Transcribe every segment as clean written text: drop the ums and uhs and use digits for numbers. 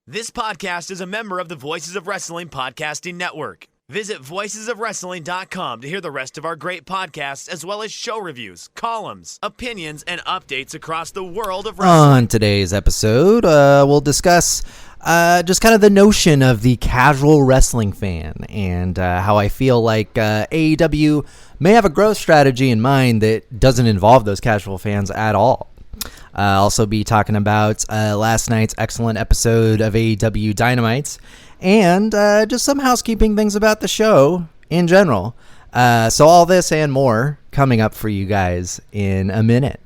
This podcast is a member of the Voices of Wrestling Podcasting Network. Visit voicesofwrestling.com to hear the rest of our great podcasts, as well as show reviews, columns, opinions, and updates across the world of wrestling. On today's episode, we'll discuss just kind of the notion of the casual wrestling fan and how I feel like AEW may have a growth strategy in mind that doesn't involve those casual fans at all. Also be talking about last night's excellent episode of AEW Dynamite and just some housekeeping things about the show in general. So all this and more coming up for you guys in a minute.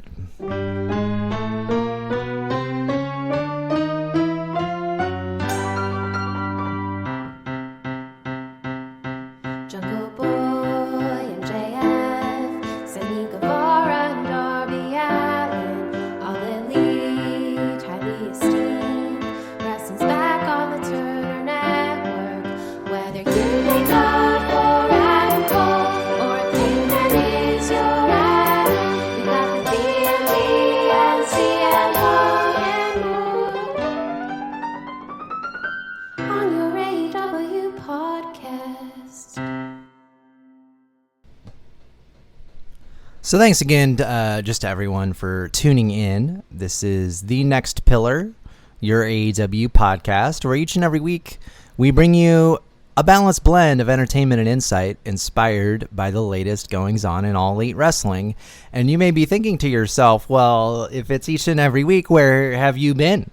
So thanks again just to everyone for tuning in. This is The Next Pillar, your AEW podcast, where each and every week we bring you a balanced blend of entertainment and insight inspired by the latest goings-on in All Elite Wrestling. And you may be thinking to yourself, well, if it's each and every week, where have you been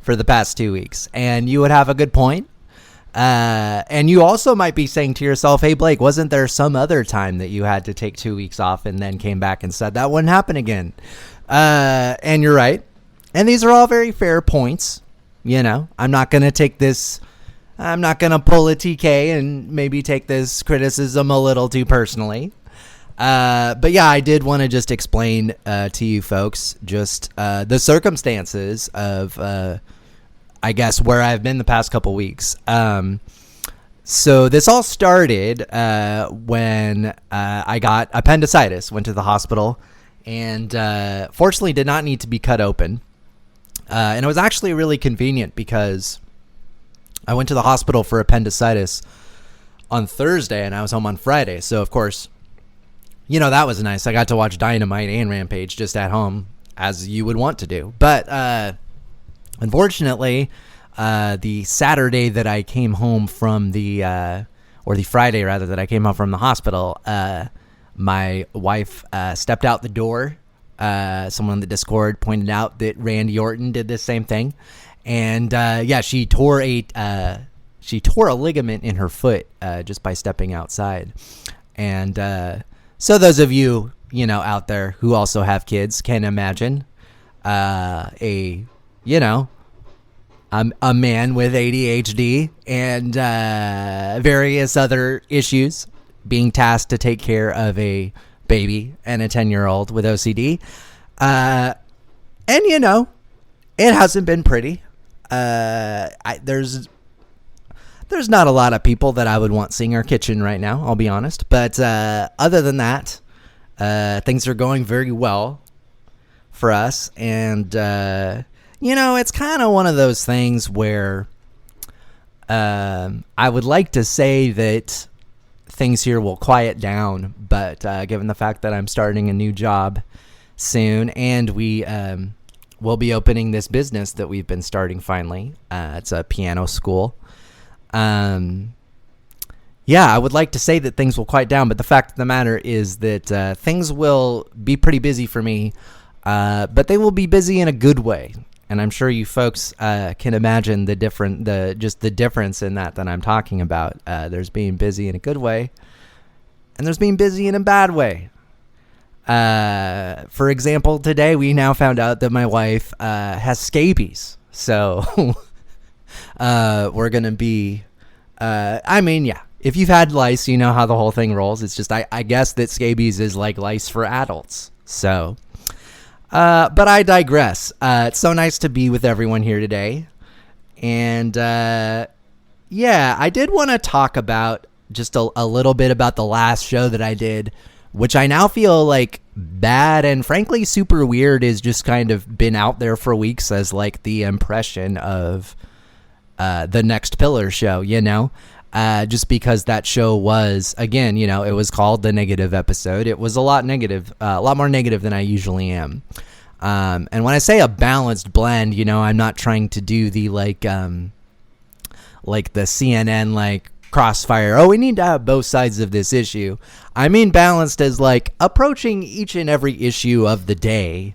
for the past 2 weeks? And you would have a good point. And you also might be saying to yourself, hey, Blake, wasn't there some other time that you had to take 2 weeks off and then came back and said that wouldn't happen again? And you're right. And these are all very fair points. You know, I'm not going to pull a TK and maybe take this criticism a little too personally. But yeah, I did want to just explain to you folks just the circumstances of I guess where I've been the past couple weeks. So this all started when I got appendicitis, went to the hospital, and fortunately did not need to be cut open. And it was actually really convenient because I went to the hospital for appendicitis on Thursday and I was home on Friday. So of course, you know, that was nice. I got to watch Dynamite and Rampage just at home, as you would want to do. But unfortunately, the Saturday that I came home from or the Friday rather that I came home from the hospital, my wife stepped out the door. Someone in the Discord pointed out that Randy Orton did the same thing, and she tore a ligament in her foot just by stepping outside. And so those of you out there who also have kids can imagine a man with ADHD and various other issues being tasked to take care of a baby and a 10-year-old with OCD. And, it hasn't been pretty. There's not a lot of people that I would want seeing our kitchen right now, I'll be honest. But other than that, things are going very well for us. And it's kind of one of those things where I would like to say that things here will quiet down, but given the fact that I'm starting a new job soon and we will be opening this business that we've been starting finally, it's a piano school. I would like to say that things will quiet down, but the fact of the matter is that things will be pretty busy for me, but they will be busy in a good way. And I'm sure you folks can imagine the difference in that I'm talking about. There's being busy in a good way, and there's being busy in a bad way. For example, today we now found out that my wife has scabies. So we're going to be... if you've had lice, you know how the whole thing rolls. It's just I guess that scabies is like lice for adults. So... but I digress. It's so nice to be with everyone here today. And, I did want to talk about just a little bit about the last show that I did, which I now feel like bad and frankly super weird is just kind of been out there for weeks as like the impression of the Next Pillar show, just because that show was, again, it was called the negative episode. It was a lot more negative than I usually am. And when I say a balanced blend, I'm not trying to do the like the CNN like crossfire. Oh, we need to have both sides of this issue. I mean balanced as like approaching each and every issue of the day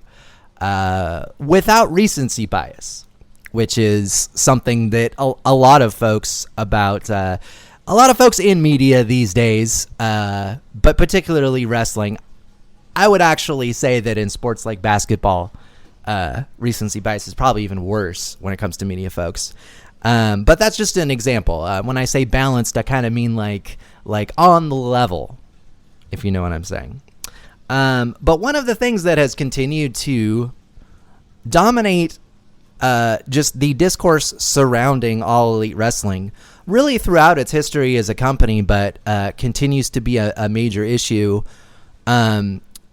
without recency bias, which is something that a lot of folks in media these days, but particularly wrestling, I would actually say that in sports like basketball, recency bias is probably even worse when it comes to media folks. But that's just an example. When I say balanced, I kind of mean like on the level, if you know what I'm saying. But one of the things that has continued to dominate just the discourse surrounding All Elite Wrestling really throughout its history as a company, but continues to be a major issue,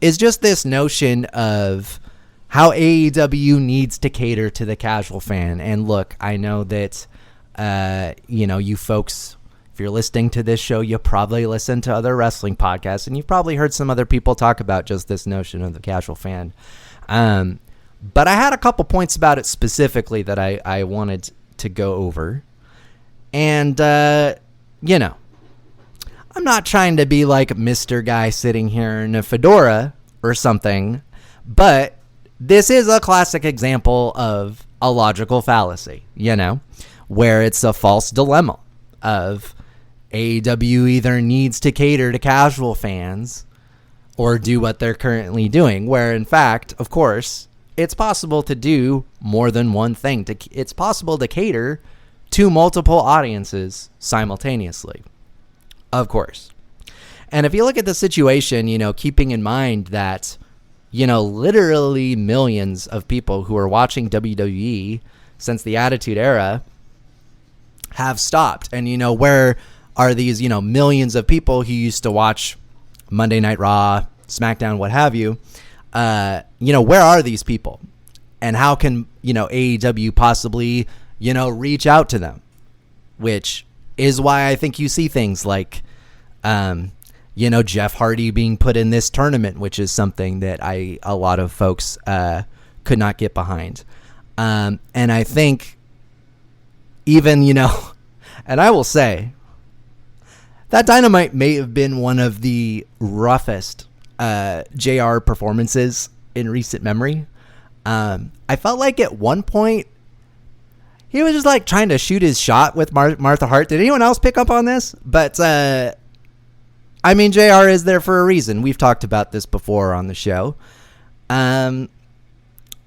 is just this notion of how AEW needs to cater to the casual fan. And look, I know that, you folks, if you're listening to this show, you probably listen to other wrestling podcasts, and you've probably heard some other people talk about just this notion of the casual fan. But I had a couple points about it specifically that I wanted to go over. And, I'm not trying to be like Mr. Guy sitting here in a fedora or something, but this is a classic example of a logical fallacy, where it's a false dilemma of AEW either needs to cater to casual fans or do what they're currently doing, where in fact, of course, it's possible to do more than one thing. It's possible to cater to multiple audiences simultaneously, of course. And if you look at the situation, keeping in mind that, literally millions of people who are watching WWE since the Attitude Era have stopped. And, where are these, millions of people who used to watch Monday Night Raw, SmackDown, what have you? Where are these people? And how can, AEW possibly, reach out to them? Which is why I think you see things like, Jeff Hardy being put in this tournament, which is something that a lot of folks could not get behind. And I think even, and I will say that Dynamite may have been one of the roughest JR performances in recent memory. I felt like at one point he was just like trying to shoot his shot with Martha Hart. Did anyone else pick up on this? But JR is there for a reason. We've talked about this before on the show. But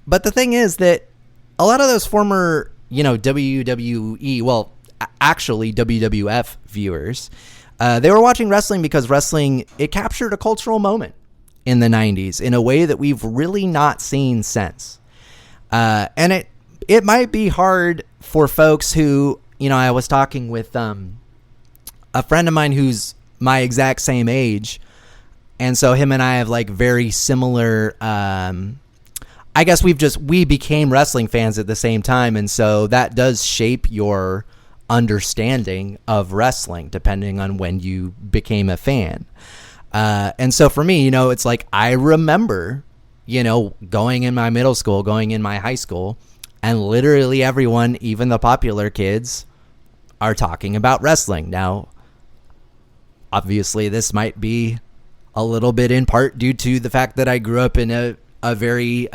the thing is that a lot of those former, WWE, well, actually WWF viewers, they were watching wrestling because wrestling, it captured a cultural moment in the 90s in a way that we've really not seen since. And it might be hard for folks who, I was talking with a friend of mine who's my exact same age, and so him and I have like very similar, I guess we became wrestling fans at the same time, and so that does shape your understanding of wrestling depending on when you became a fan. And so for me, it's like I remember, going in my middle school, going in my high school, and literally everyone, even the popular kids, are talking about wrestling. Now, obviously, this might be a little bit in part due to the fact that I grew up in a very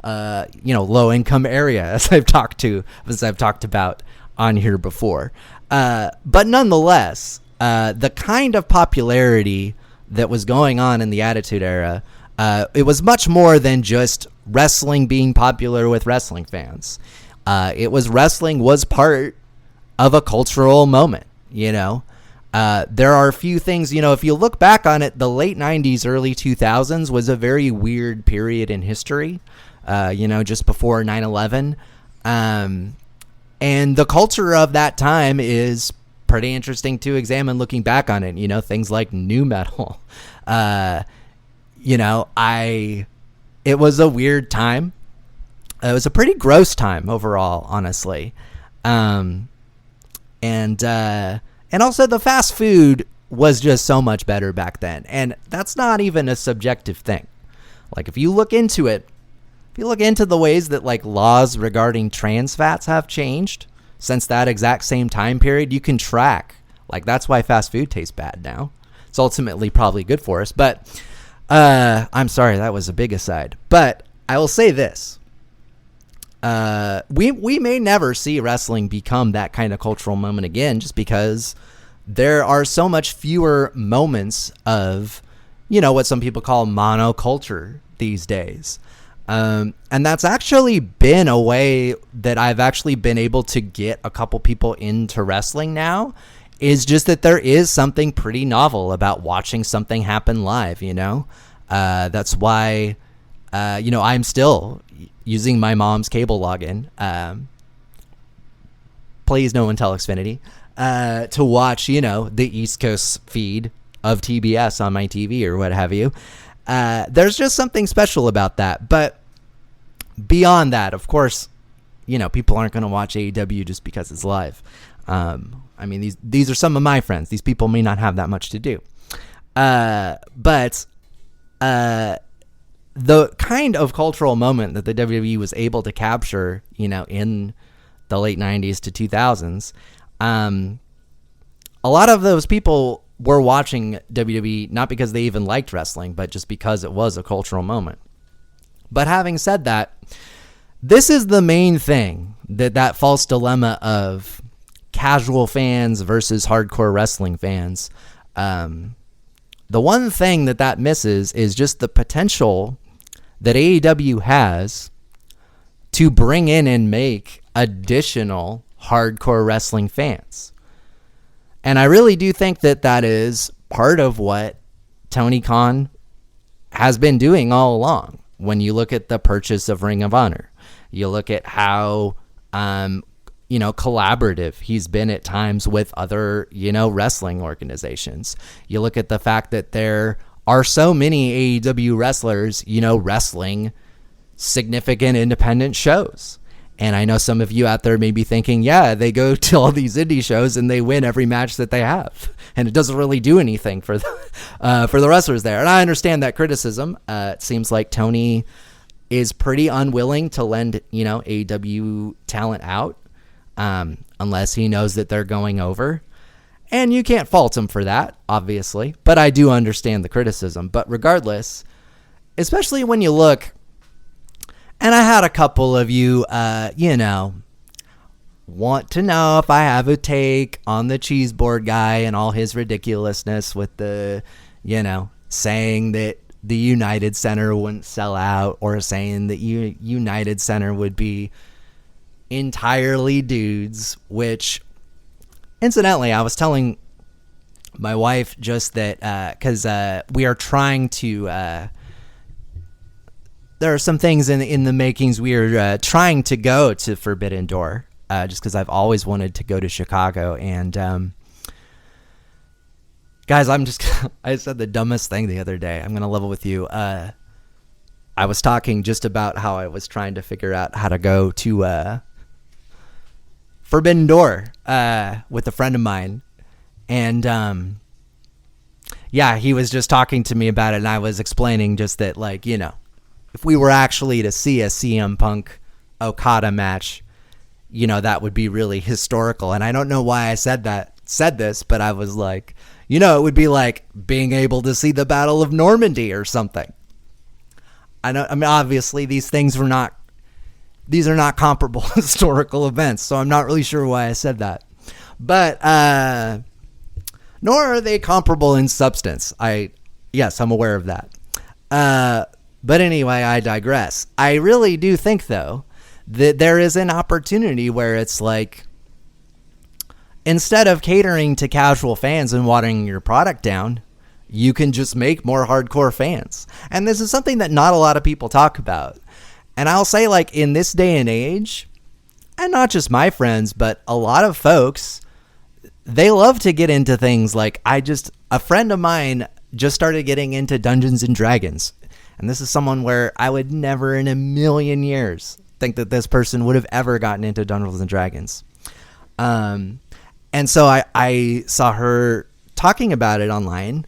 low income area, as I've talked about on here before. But nonetheless, the kind of popularity that was going on in the Attitude Era, it was much more than just wrestling being popular with wrestling fans. Wrestling was part of a cultural moment, There are a few things, if you look back on it, the late 90s, early 2000s was a very weird period in history, just before 9/11. And the culture of that time is pretty interesting to examine looking back on it, things like nu metal. It was a weird time. It was a pretty gross time overall, honestly. And also the fast food was just so much better back then. And that's not even a subjective thing. Like, if you look into it, if you look into the ways that like laws regarding trans fats have changed since that exact same time period, you can track. Like, that's why fast food tastes bad now. It's ultimately probably good for us. But I'm sorry, that was a big aside. But I will say this. We may never see wrestling become that kind of cultural moment again, just because there are so much fewer moments of, you know, what some people call monoculture these days. And that's actually been a way that I've actually been able to get a couple people into wrestling now, is just that there is something pretty novel about watching something happen live, you know? That's why, you know, I'm still using my mom's cable login. Please no one tell Xfinity. To watch, you know, the East Coast feed of TBS on my TV or what have you. There's just something special about that. But beyond that, of course, you know, people aren't going to watch AEW just because it's live. I mean, these are some of my friends. These people may not have that much to do. But the kind of cultural moment that the WWE was able to capture, you know, in the late 90s to 2000s, a lot of those people were watching WWE not because they even liked wrestling, but just because it was a cultural moment. But having said that, this is the main thing, that false dilemma of casual fans versus hardcore wrestling fans. The one thing that misses is just the potential that AEW has to bring in and make additional hardcore wrestling fans. And I really do think that is part of what Tony Khan has been doing all along. When you look at the purchase of Ring of Honor, you look at how, you know, collaborative he's been at times with other, you know, wrestling organizations. You look at the fact that there are so many AEW wrestlers, you know, wrestling significant independent shows. And I know some of you out there may be thinking, yeah, they go to all these indie shows and they win every match that they have, and it doesn't really do anything for the wrestlers there. And I understand that criticism. It seems like Tony is pretty unwilling to lend, you know, AEW talent out unless he knows that they're going over. And you can't fault him for that, obviously. But I do understand the criticism. But regardless, especially when you look, and I had a couple of you, you know, want to know if I have a take on the cheese board guy and all his ridiculousness with the, you know, saying that the United Center wouldn't sell out, or saying that United Center would be entirely dudes, which, incidentally, I was telling my wife just that because we are trying to... there are some things in the makings. We are trying to go to Forbidden Door, just because I've always wanted to go to Chicago. And guys, I said the dumbest thing the other day. I'm going to level with you. I was talking just about how I was trying to figure out how to go to Forbidden Door with a friend of mine. And yeah, he was just talking to me about it, and I was explaining just that, like, you know, if we were actually to see a CM Punk Okada match, you know, that would be really historical. And I don't know why I said this, but I was like, you know, it would be like being able to see the Battle of Normandy or something. I mean, obviously these are not comparable historical events, so I'm not really sure why I said that. But nor are they comparable in substance. Yes, I'm aware of that. But anyway, I digress. I really do think, though, that there is an opportunity where it's like, instead of catering to casual fans and watering your product down, you can just make more hardcore fans. And this is something that not a lot of people talk about. And I'll say, like, in this day and age, and not just my friends, but a lot of folks, they love to get into things like, a friend of mine just started getting into Dungeons and Dragons. And this is someone where I would never in a million years think that this person would have ever gotten into Dungeons and Dragons. And so I saw her talking about it online,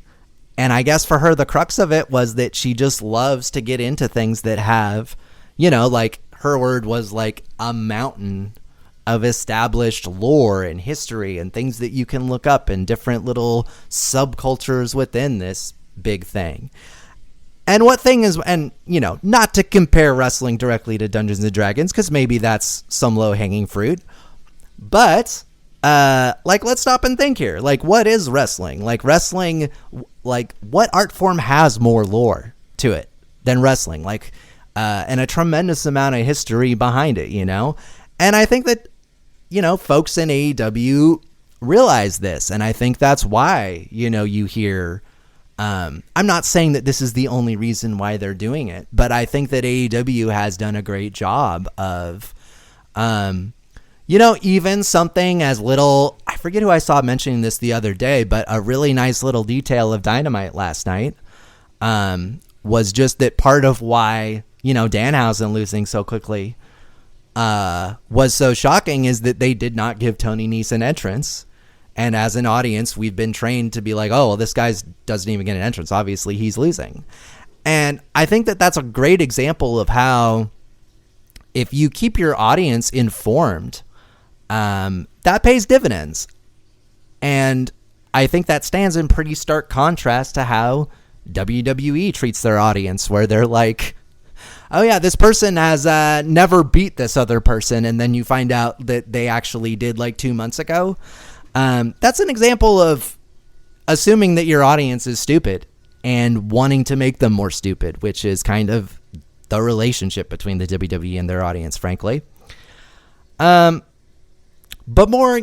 and I guess for her, the crux of it was that she just loves to get into things that have, like her word was like a mountain of established lore and history and things that you can look up and different little subcultures within this big thing. And what thing is, and not to compare wrestling directly to Dungeons and Dragons, because maybe that's some low hanging fruit, but let's stop and think here. Like, what is wrestling? Like, what art form has more lore to it than wrestling? Like, and a tremendous amount of history behind it, And I think that, folks in AEW realize this. And I think that's why, you hear, I'm not saying that this is the only reason why they're doing it, but I think that AEW has done a great job of, even something as little, I forget who I saw mentioning this the other day, but a really nice little detail of Dynamite last night was just that part of why, Danhausen losing so quickly was so shocking is that they did not give Tony Nese an entrance. And as an audience, we've been trained to be like, oh, well, this guy doesn't even get an entrance. Obviously, he's losing. And I think that that's a great example of how if you keep your audience informed, that pays dividends. And I think that stands in pretty stark contrast to how WWE treats their audience, where they're like, oh yeah, this person has never beat this other person, and then you find out that they actually did like 2 months ago. That's an example of assuming that your audience is stupid and wanting to make them more stupid, which is kind of the relationship between the WWE and their audience, frankly. But more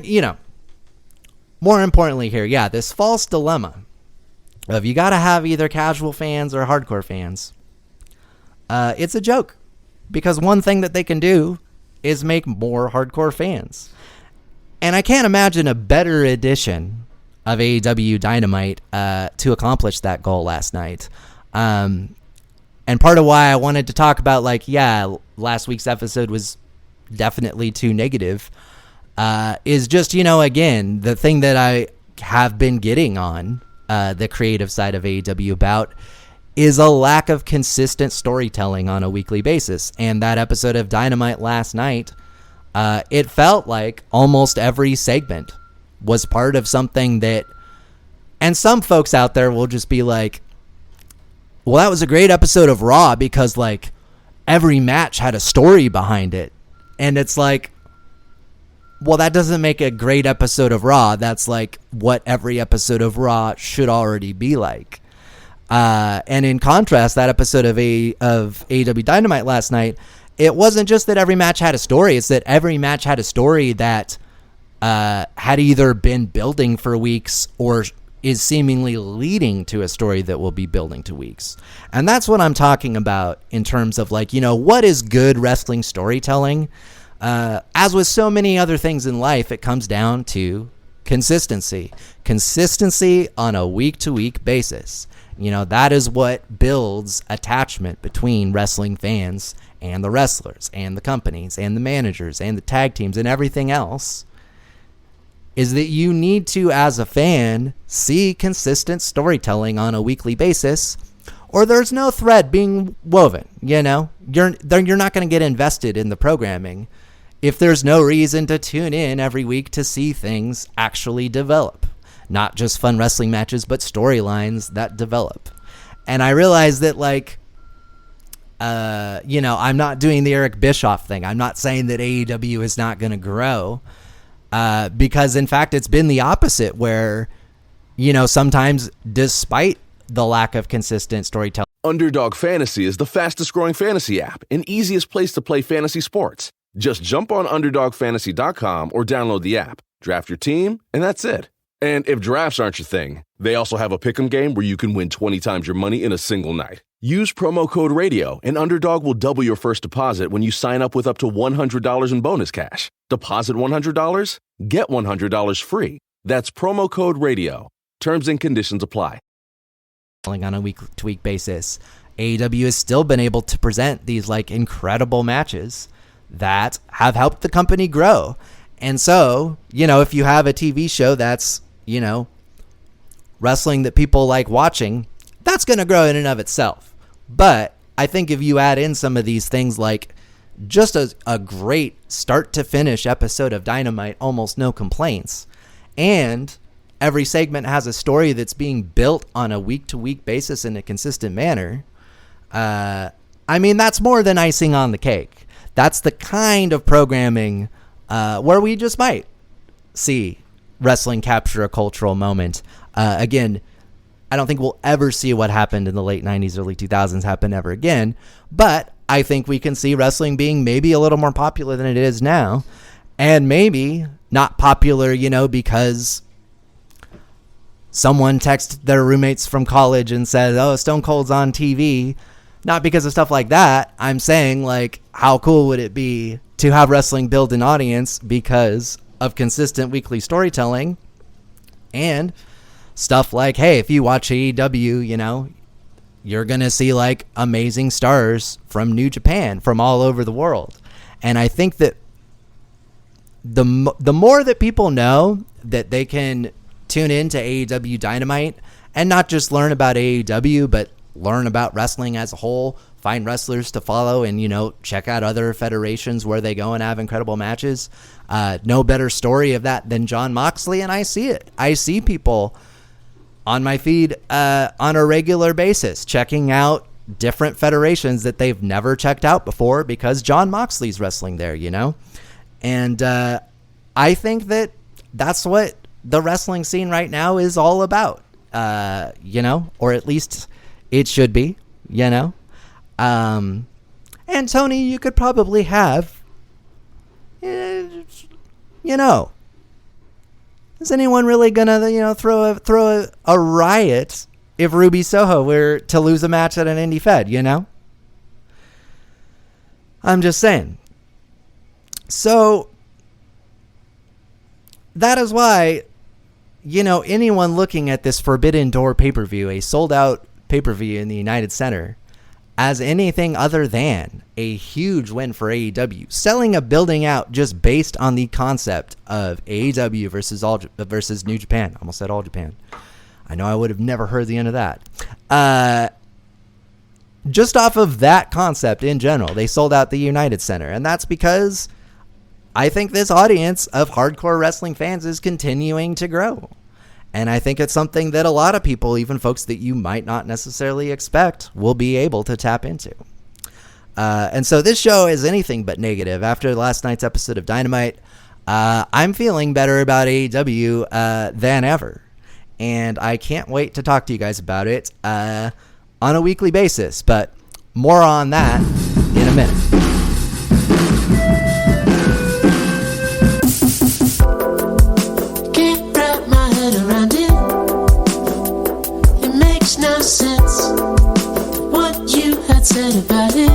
importantly here, yeah, this false dilemma of you got to have either casual fans or hardcore fans. It's a joke, because one thing that they can do is make more hardcore fans. And I can't imagine a better edition of AEW Dynamite to accomplish that goal last night. And part of why I wanted to talk about, last week's episode was definitely too negative, is just, again, the thing that I have been getting on the creative side of AEW about is a lack of consistent storytelling on a weekly basis. And that episode of Dynamite last night, it felt like almost every segment was part of something that, and some folks out there will just be like, well, that was a great episode of Raw because every match had a story behind it. And it's like, well, that doesn't make a great episode of Raw. That's what every episode of Raw should already be like. And in contrast, that episode of AEW Dynamite last night, it wasn't just that every match had a story. It's that every match had a story that had either been building for weeks or is seemingly leading to a story that will be building to weeks. And that's what I'm talking about in terms of what is good wrestling storytelling? As with so many other things in life, it comes down to consistency. Consistency on a week-to-week basis. That is what builds attachment between wrestling fans and the wrestlers and the companies and the managers and the tag teams and everything else, is that you need to, as a fan, see consistent storytelling on a weekly basis, or there's no thread being woven. You're not going to get invested in the programming if there's no reason to tune in every week to see things actually develop. Not just fun wrestling matches, but storylines that develop. And I realize that, I'm not doing the Eric Bischoff thing. I'm not saying that AEW is not going to grow, because, in fact, it's been the opposite where, sometimes despite the lack of consistent storytelling. Underdog Fantasy is the fastest growing fantasy app and easiest place to play fantasy sports. Just jump on UnderdogFantasy.com or download the app, draft your team, and that's it. And if drafts aren't your thing, they also have a pick'em game where you can win 20 times your money in a single night. Use promo code RADIO, and Underdog will double your first deposit when you sign up with up to $100 in bonus cash. Deposit $100, get $100 free. That's promo code RADIO. Terms and conditions apply. On a week-to-week basis, AEW has still been able to present these incredible matches that have helped the company grow. And so, if you have a TV show that's, wrestling that people like watching, that's going to grow in and of itself. But I think if you add in some of these things like just a great start to finish episode of Dynamite, almost no complaints, and every segment has a story that's being built on a week-to-week basis in a consistent manner, that's more than icing on the cake. That's the kind of programming where we just might see wrestling capture a cultural moment. Again, I don't think we'll ever see what happened in the late 90s, early 2000s happen ever again, but I think we can see wrestling being maybe a little more popular than it is now, and maybe not popular, because someone texted their roommates from college and said, oh, Stone Cold's on TV. Not because of stuff like that. I'm saying, like, how cool would it be to have wrestling build an audience because of consistent weekly storytelling and stuff like, hey, if you watch AEW, you're going to see, like, amazing stars from New Japan, from all over the world. And I think that the more that people know that they can tune into AEW Dynamite and not just learn about AEW, but learn about wrestling as a whole, find wrestlers to follow, and, check out other federations where they go and have incredible matches. No better story of that than Jon Moxley, and I see it. I see people on my feed on a regular basis checking out different federations that they've never checked out before because Jon Moxley's wrestling there, And I think that that's what the wrestling scene right now is all about, or at least it should be, And Tony, you could probably have, is anyone really gonna, throw a riot if Ruby Soho were to lose a match at an indie fed, I'm just saying. So that is why, anyone looking at this Forbidden Door pay-per-view, a sold-out pay-per-view in the United Center, as anything other than a huge win for AEW, selling a building out just based on the concept of AEW versus New Japan. I almost said All Japan. I know I would have never heard the end of that. Just off of that concept in general, they sold out the United Center, and that's because I think this audience of hardcore wrestling fans is continuing to grow. And I think it's something that a lot of people, even folks that you might not necessarily expect, will be able to tap into. And so this show is anything but negative. After last night's episode of Dynamite, I'm feeling better about AEW than ever. And I can't wait to talk to you guys about it on a weekly basis. But more on that in a minute. No sense. What you had said about it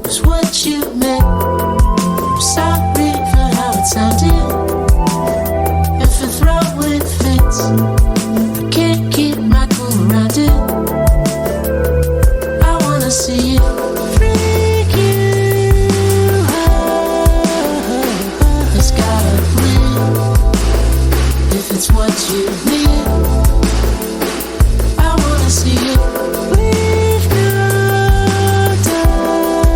was what you meant. I'm sorry for how it sounded. If I throw it fits, I can't keep my cool around it. I wanna see it freak you out. It's gotta win if it's what you need. See it, leave no doubt.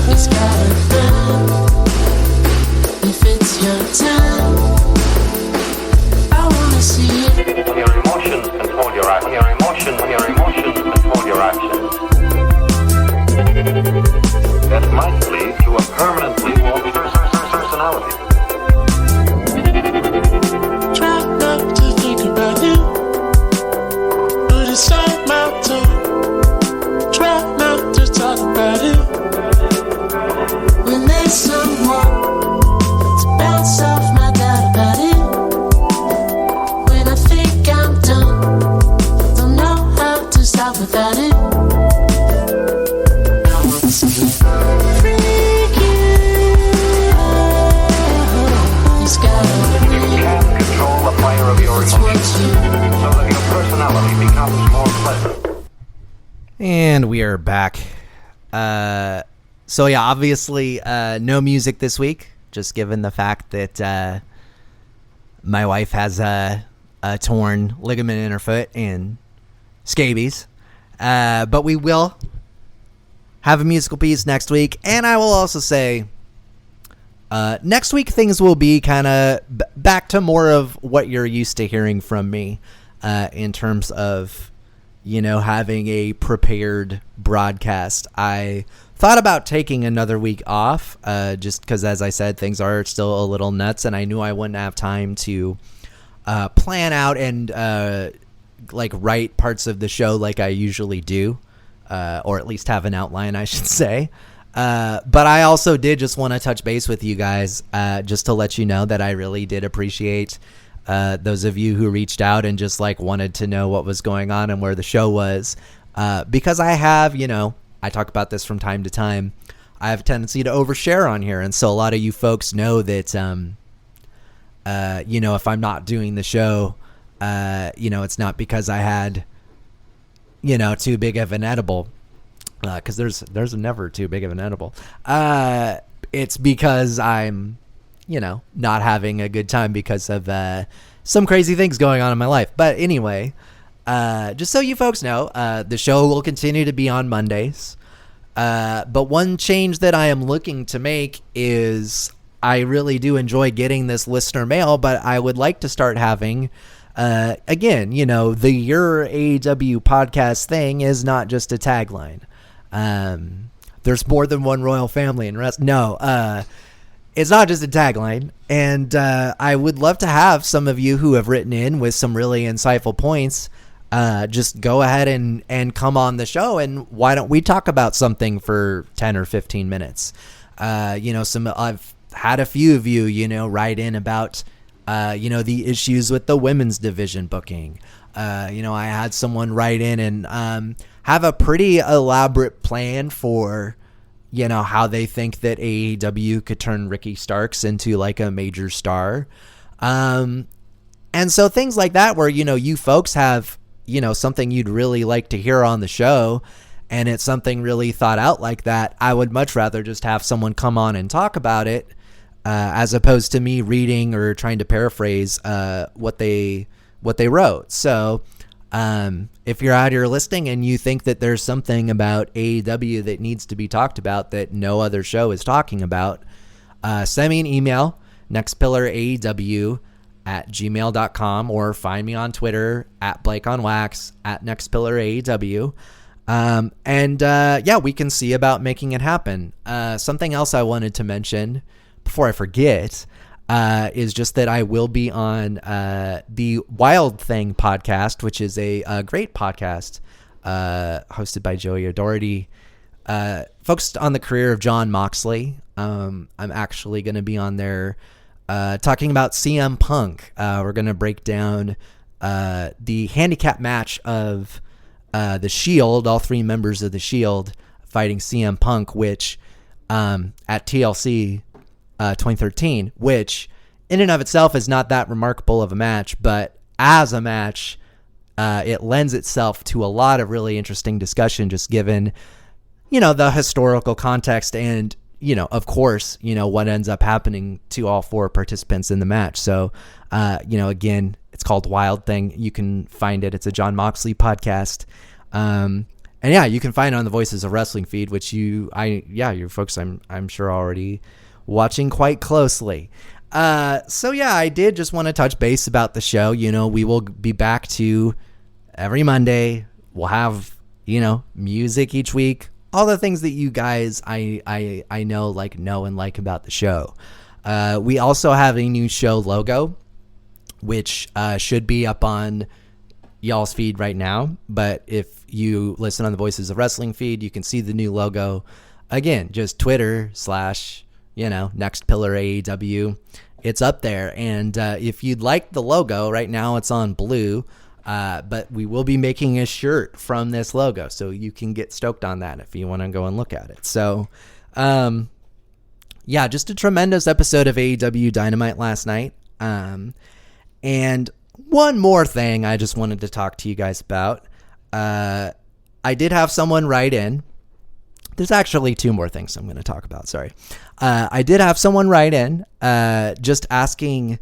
It's gotta burn if it's your time. I wanna see it. When your emotions control your action, when your emotions control your actions, that might lead to a permanently altered personality. Try not to think about it. Inside my tongue, try not to talk about it. When there's someone to bounce off my doubt about it. When I think I'm done, don't know how to stop without it. I want to see it freak you out. It's gotta be. You can't control the fire of your emotions, so that your personality becomes more pleasant. And we are back. So yeah, obviously no music this week, just given the fact that my wife has a torn ligament in her foot and scabies. But we will have a musical piece next week, and I will also say next week things will be kind of back to more of what you're used to hearing from me in terms of, having a prepared broadcast. I thought about taking another week off just because, as I said, things are still a little nuts, and I knew I wouldn't have time to plan out and write parts of the show like I usually do, or at least have an outline, I should say. But I also did just want to touch base with you guys just to let you know that I really did appreciate those of you who reached out and just wanted to know what was going on and where the show was, because I have, I talk about this from time to time. I have a tendency to overshare on here, and so a lot of you folks know that if I'm not doing the show, it's not because I had too big of an edible, because there's never too big of an edible. It's because I'm not having a good time because of some crazy things going on in my life. But anyway, just so you folks know, the show will continue to be on Mondays. But one change that I am looking to make is I really do enjoy getting this listener mail, but I would like to start having, again, the Your AEW podcast thing is not just a tagline. There's more than one royal family in rest. No, it's not just a tagline. And I would love to have some of you who have written in with some really insightful points just go ahead and come on the show, and why don't we talk about something for 10 or 15 minutes? I've had a few of you, write in about, the issues with the women's division booking. I had someone write in and have a pretty elaborate plan for, how they think that AEW could turn Ricky Starks into a major star. And so things like that where, you folks have, something you'd really like to hear on the show, and it's something really thought out like that, I would much rather just have someone come on and talk about it, as opposed to me reading or trying to paraphrase what they wrote. So if you're out here listening and you think that there's something about AEW that needs to be talked about that no other show is talking about, send me an email, nextpillareaw@gmail.com, or find me on Twitter @BlakeOnWax, @nextpillareaw. We can see about making it happen. Something else I wanted to mention before I forget is just that I will be on the Wild Thing podcast, which is a great podcast hosted by Joey O'Doherty, focused on the career of Jon Moxley. I'm actually going to be on there talking about CM Punk. We're going to break down the handicap match of the Shield, all three members of the Shield fighting CM Punk, which at TLC 2013, which in and of itself is not that remarkable of a match, but as a match, it lends itself to a lot of really interesting discussion, just given, the historical context and, of course, what ends up happening to all four participants in the match. So, again, it's called Wild Thing. You can find it. It's a Jon Moxley podcast. And yeah, you can find it on the Voices of Wrestling feed, which you folks, I'm sure already watching quite closely. So yeah, I did just want to touch base about the show. We will be back to every Monday. We'll have, music each week, all the things that you guys, I know and like about the show. We also have a new show logo, which should be up on y'all's feed right now. But if you listen on the Voices of Wrestling feed, you can see the new logo. Again, just Twitter / Next Pillar AEW. It's up there. And if you'd like the logo, right now it's on blue. But we will be making a shirt from this logo, so you can get stoked on that if you want to go and look at it. So, just a tremendous episode of AEW Dynamite last night. And one more thing I just wanted to talk to you guys about. I did have someone write in There's actually two more things I'm going to talk about. Sorry. I did have someone write in just asking,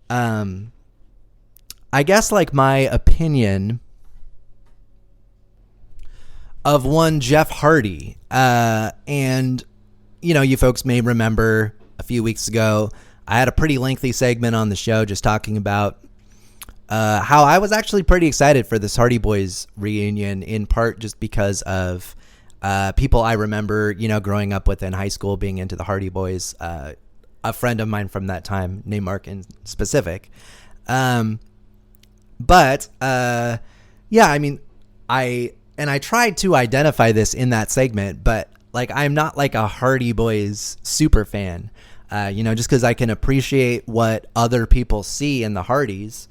I guess, like my opinion of one Jeff Hardy. And, you know, you folks may remember a few weeks ago, I had a pretty lengthy segment on the show just talking about how I was actually pretty excited for this Hardy Boys reunion, in part just because of people I remember, you know, growing up with in high school, being into the Hardy Boys. A friend of mine from that time, named Mark in specific. Yeah, I mean, I tried to identify this in that segment, but like, I'm not like a Hardy Boys super fan, you know, just because I can appreciate what other people see in the Hardys.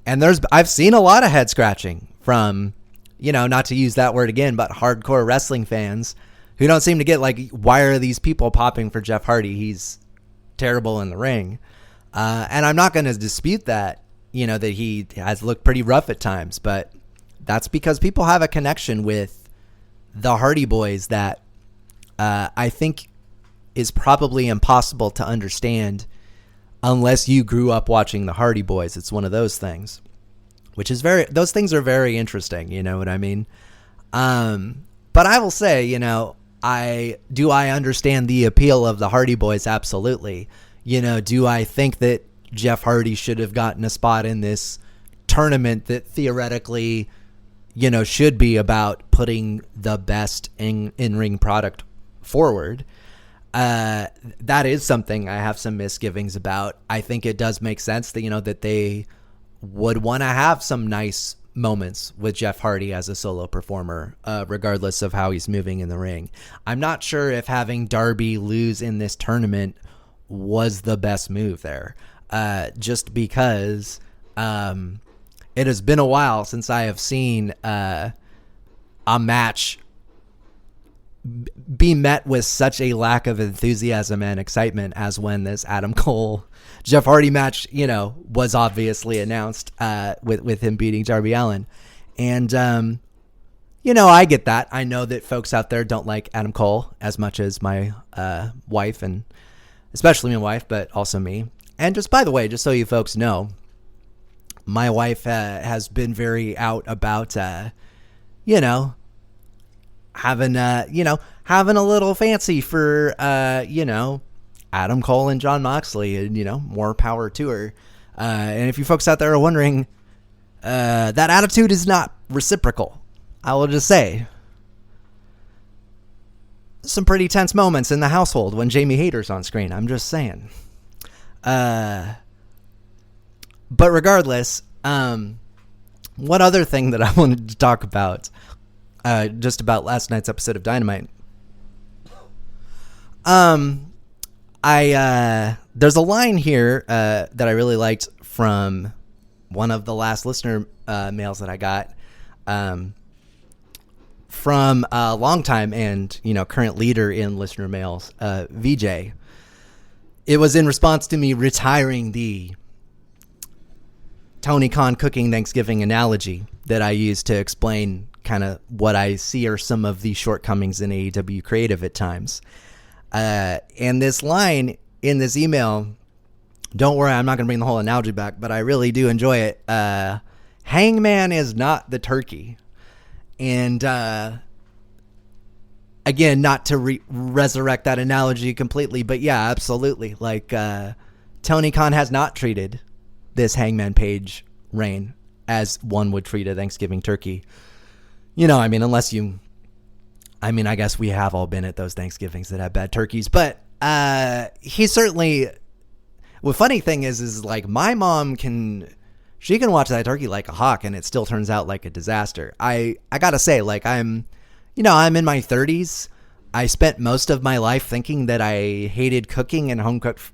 And I've seen a lot of head scratching from, you know, not to use that word again, but hardcore wrestling fans who don't seem to get, like, why are these people popping for Jeff Hardy? He's terrible in the ring. And I'm not going to dispute that, you know, that he has looked pretty rough at times, but that's because people have a connection with the Hardy Boys that I think is probably impossible to understand unless you grew up watching the Hardy Boys. It's one of those things. Those things are very interesting, you know what I mean? But I will say, you know, I understand the appeal of the Hardy Boys? Absolutely. You know, do I think that Jeff Hardy should have gotten a spot in this tournament that theoretically, you know, should be about putting the best in-ring product forward? That is something I have some misgivings about. I think it does make sense that, you know, that they would want to have some nice moments with Jeff Hardy as a solo performer, regardless of how he's moving in the ring. I'm not sure if having Darby lose in this tournament was the best move there, just because it has been a while since I have seen a match be met with such a lack of enthusiasm and excitement as when this Adam Cole Jeff Hardy match, you know, was obviously announced with him beating Darby Allin. And, you know, I get that. I know that folks out there don't like Adam Cole as much as my wife, and especially my wife, but also me. And just, by the way, just so you folks know, my wife has been very out about, you know, having a little fancy for, you know, Adam Cole and Jon Moxley, and, you know, more power to her. And if you folks out there are wondering, that attitude is not reciprocal. I will just say, some pretty tense moments in the household when Jamie Hayter's on screen. I'm just saying. But regardless, one other thing that I wanted to talk about, just about last night's episode of Dynamite. There's a line here that I really liked from one of the last listener mails that I got from a longtime and, you know, current leader in listener mails, VJ. It was in response to me retiring the Tony Khan cooking Thanksgiving analogy that I use to explain kind of what I see are some of the shortcomings in AEW creative at times. And this line in this email, don't worry, I'm not going to bring the whole analogy back, but I really do enjoy it. Hangman is not the turkey. And again, not to resurrect that analogy completely, but yeah, absolutely. Like, Tony Khan has not treated this Hangman Page reign as one would treat a Thanksgiving turkey. You know, I mean, I guess we have all been at those Thanksgivings that have bad turkeys, but he certainly, the funny thing is like, my mom she can watch that turkey like a hawk and it still turns out like a disaster. I gotta say, like, I'm in my 30s. I spent most of my life thinking that I hated cooking and home cooked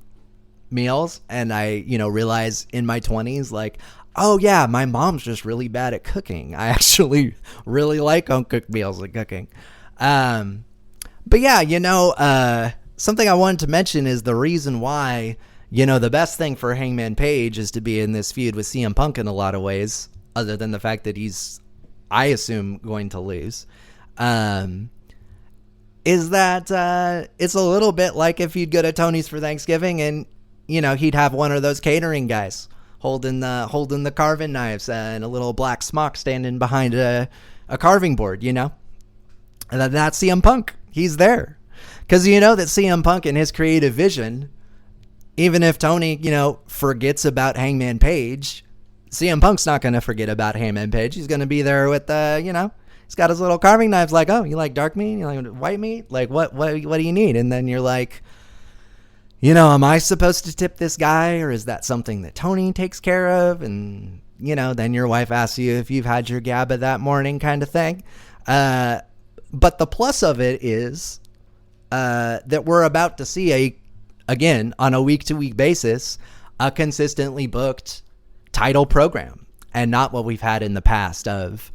meals. And I, you know, realize in my 20s, like, oh yeah, my mom's just really bad at cooking. I actually really like home cooked meals and cooking. But yeah, you know, something I wanted to mention is the reason why, you know, the best thing for Hangman Page is to be in this feud with CM Punk in a lot of ways, other than the fact that he's, I assume, going to lose, is that it's a little bit like if you'd go to Tony's for Thanksgiving and, he'd have one of those catering guys holding the carving knives and a little black smock standing behind a carving board, And that's CM Punk. He's there. Because that CM Punk and his creative vision, even if Tony, forgets about Hangman Page, CM Punk's not going to forget about Hangman Page. He's going to be there with, he's got his little carving knives like, oh, you like dark meat? You like white meat? Like, what do you need? And then you're like, am I supposed to tip this guy, or is that something that Tony takes care of? And, then your wife asks you if you've had your GABA that morning kind of thing. But the plus of it is that we're about to see again, on a week-to-week basis, a consistently booked title program, and not what we've had in the past of,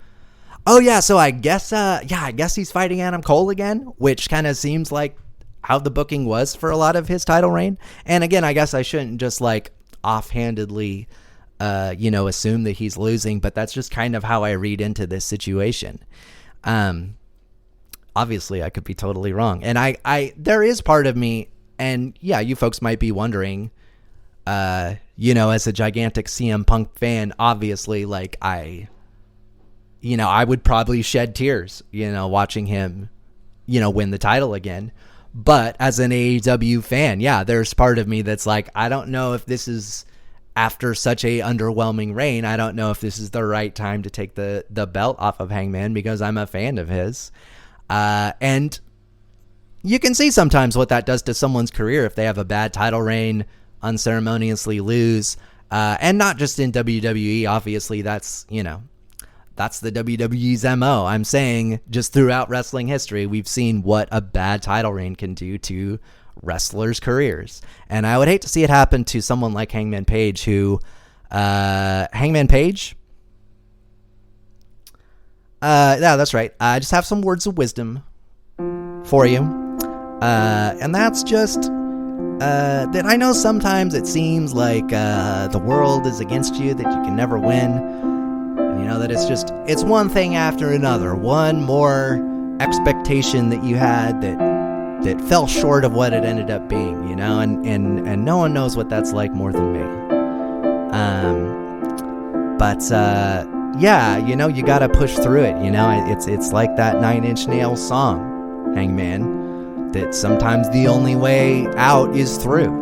oh yeah, so I guess he's fighting Adam Cole again, which kind of seems like how the booking was for a lot of his title reign. And again, I guess I shouldn't just like offhandedly, assume that he's losing, but that's just kind of how I read into this situation. Obviously I could be totally wrong. And I there is part of me, and yeah, you folks might be wondering, as a gigantic CM Punk fan, obviously, like I would probably shed tears, watching him, win the title again. But as an AEW fan, yeah, there's part of me that's like, I don't know if this is, after such a underwhelming reign, I don't know if this is the right time to take the belt off of Hangman, because I'm a fan of his. And you can see sometimes what that does to someone's career if they have a bad title reign, unceremoniously lose, and not just in WWE. Obviously, that's the WWE's MO. I'm saying just throughout wrestling history, we've seen what a bad title reign can do to wrestlers' careers. And I would hate to see it happen to someone like Hangman Page, who, Hangman Page? Yeah, that's right. I just have some words of wisdom for you. And that's just, that I know sometimes it seems like, the world is against you, that you can never win. That it's one thing after another, one more expectation that you had that fell short of what it ended up being, and no one knows what that's like more than me. Yeah, you gotta push through it, it's like that 9 Inch Nails song, Hangman, that sometimes the only way out is through.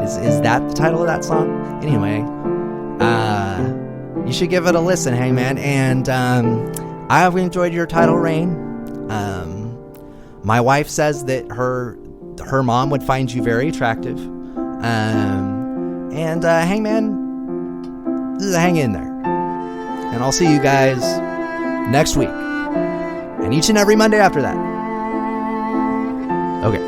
Is that the title of that song? Anyway, you should give it a listen, Hangman. And I've enjoyed your title reign. My wife says that her mom would find you very attractive. And Hangman, hang in there. And I'll see you guys next week, and each and every Monday after that. Okay.